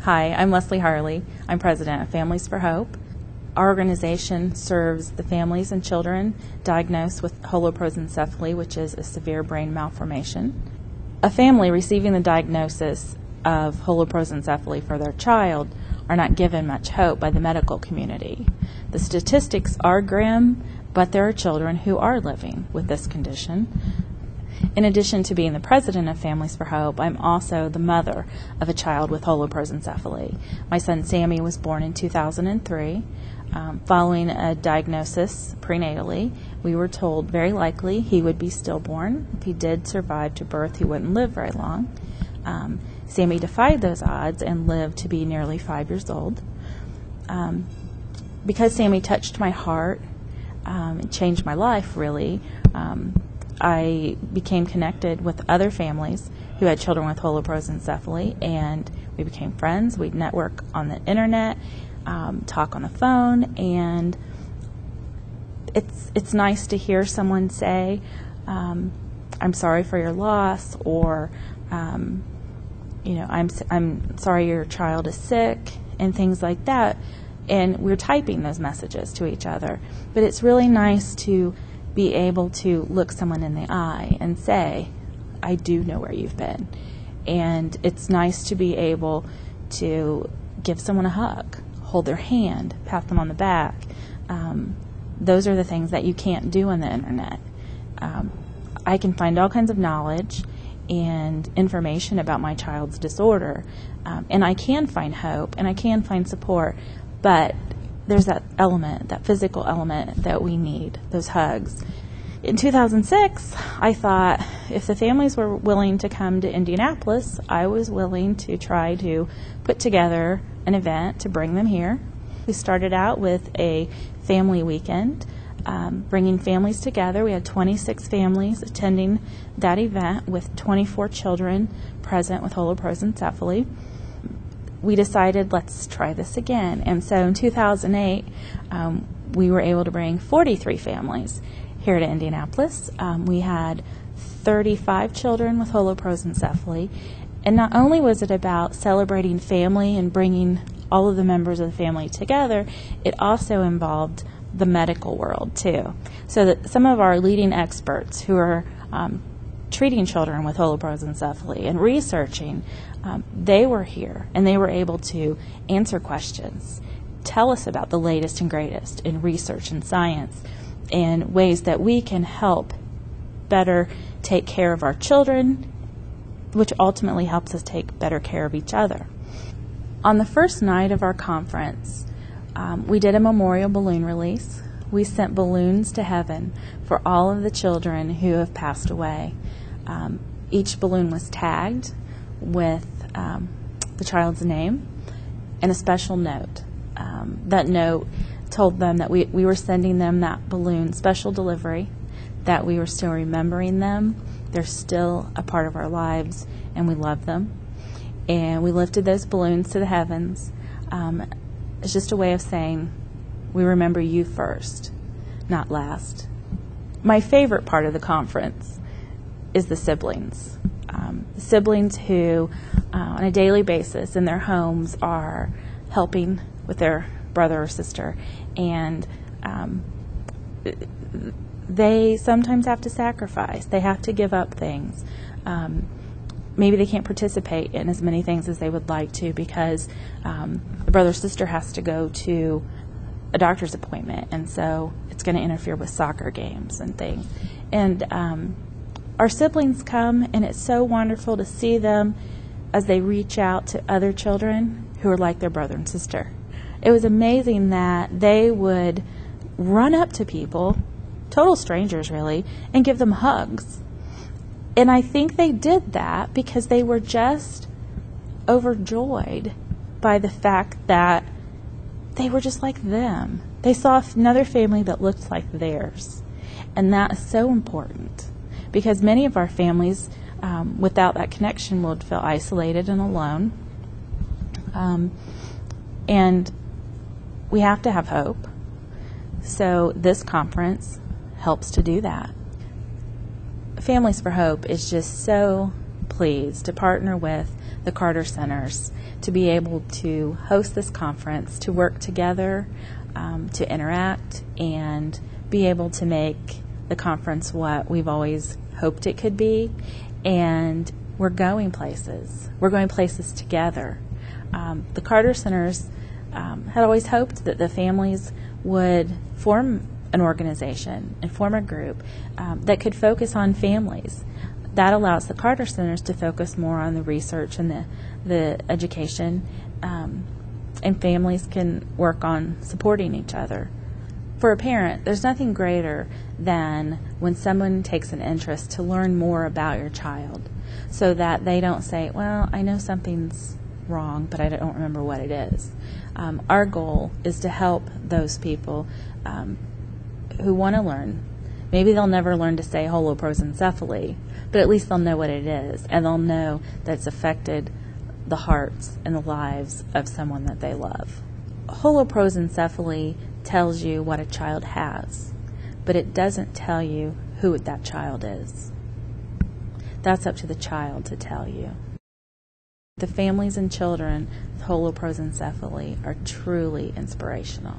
Hi, I'm Leslie Harley. I'm president of Families for Hope. Our organization serves the families and children diagnosed with Holoprosencephaly, which is a severe brain malformation. A family receiving the diagnosis of Holoprosencephaly for their child are not given much hope by the medical community. The statistics are grim, but there are children who are living with this condition. In addition to being the president of Families for Hope, I'm also the mother of a child with Holoprosencephaly. My son Sammy was born in 2003. Following a diagnosis prenatally, we were told very likely he would be stillborn. If he did survive to birth, he wouldn't live very long. Sammy defied those odds and lived to be nearly 5 years old. Because Sammy touched my heart, it changed my life, really. I became connected with other families who had children with Holoprosencephaly, and we became friends. We'd network on the internet, talk on the phone, and it's nice to hear someone say, "I'm sorry for your loss," or "I'm sorry your child is sick," and things like that. And we're typing those messages to each other, but it's really nice to be able to look someone in the eye and say, I do know where you've been. And it's nice to be able to give someone a hug, hold their hand, pat them on the back. Those are the things that you can't do on the internet. I can find all kinds of knowledge and information about my child's disorder, and I can find hope and I can find support, but there's that element, that physical element that we need, those hugs. In 2006, I thought if the families were willing to come to Indianapolis, I was willing to try to put together an event to bring them here. We started out with a family weekend, bringing families together. We had 26 families attending that event with 24 children present with Holoprosencephaly. We decided, let's try this again. And so in 2008, we were able to bring 43 families here to Indianapolis. We had 35 children with Holoprosencephaly. And not only was it about celebrating family and bringing all of the members of the family together, it also involved the medical world too. So that some of our leading experts who are treating children with Holoprosencephaly and researching, they were here and they were able to answer questions, tell us about the latest and greatest in research and science and ways that we can help better take care of our children, which ultimately helps us take better care of each other. On the first night of our conference, we did a memorial balloon release. We sent balloons to heaven for all of the children who have passed away. Each balloon was tagged with the child's name and a special note. That note told them that we were sending them that balloon special delivery, that we were still remembering them. They're still a part of our lives, and we love them. And we lifted those balloons to the heavens. It's just a way of saying we remember you first, not last. My favorite part of the conference is the siblings. The siblings who, on a daily basis in their homes, are helping with their brother or sister, and they sometimes have to sacrifice. They have to give up things. Maybe they can't participate in as many things as they would like to because the brother or sister has to go to a doctor's appointment, and so it's going to interfere with soccer games and things. And our siblings come, and it's so wonderful to see them as they reach out to other children who are like their brother and sister. It was amazing that they would run up to people, total strangers really, and give them hugs. And I think they did that because they were just overjoyed by the fact that they were just like them. They saw another family that looked like theirs. And that is so important because many of our families without that connection would feel isolated and alone. And we have to have hope. So this conference helps to do that. Families for Hope is just so pleased to partner with the Carter Centers to be able to host this conference, to work together, to interact, and be able to make the conference what we've always hoped it could be. And we're going places. We're going places together. The Carter Centers had always hoped that the families would form an organization and form a group that could focus on families. That allows the Carter Centers to focus more on the research and the education, and families can work on supporting each other. For a parent, there's nothing greater than when someone takes an interest to learn more about your child so that they don't say, well, I know something's wrong, but I don't remember what it is. Our goal is to help those people who want to learn. Maybe they'll never learn to say holoprosencephaly, but at least they'll know what it is, and they'll know that it's affected the hearts and the lives of someone that they love. Holoprosencephaly tells you what a child has, but it doesn't tell you who that child is. That's up to the child to tell you. The families and children with holoprosencephaly are truly inspirational.